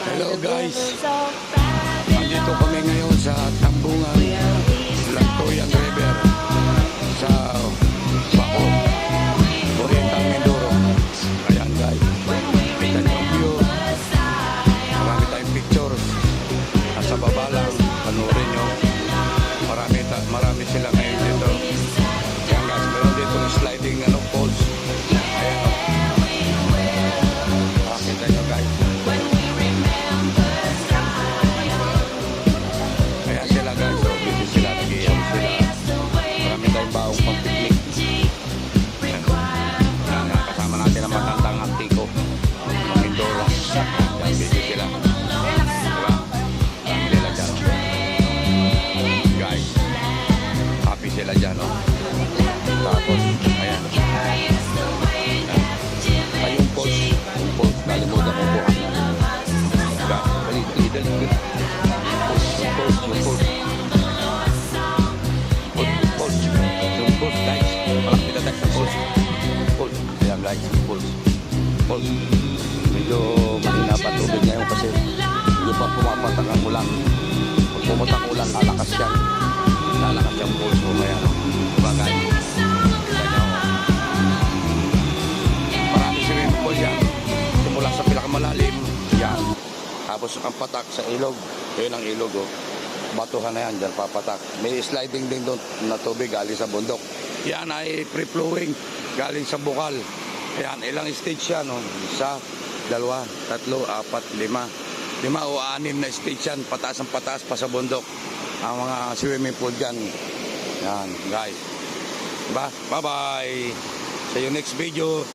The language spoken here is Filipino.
Hello guys, nandito kami ngayon sa Tambungan, Lantoyan River, sa Baco, Oriental Mindoro. Ayan guys, kita niyo ang view, marami tayong pictures, nasa baba lang, panurin nyo, marami sila ngayon dito. Ayan guys, meron dito sliding poles. Ayan o, kita nyo guys. Sila dyan, no? Tapos, ayan. Ay, yung post, nalimutan ko buhan. Diba? Dali. Yung post, guys. Malaki na tayo sa post. Ayan, guys, post. Medyo mahina pa tubig ngayon kasi hindi pa pumapatak ang ulan. Pag pumatak ang ulan, lalakas yan. Lalakas yung post mo kaya bagay. Marami swimming pool yan. Simula sa pinakamalalim, yan. Tapos ang patak sa ilog. Yun ang ilog, oh. Batuhan na yan, dyan papatak. May sliding din doon na tubig galing sa bundok. Yan ay free-flowing galing sa bukal. Yan, ilang stage yan, oh. 1, 2, 3, 4, 5. 5 o 6 na stage yan. Pataas ang pataas pa sa bundok. Ang mga swimming pool dyan. Yan, guys. Diba? Bye-bye. See you next video.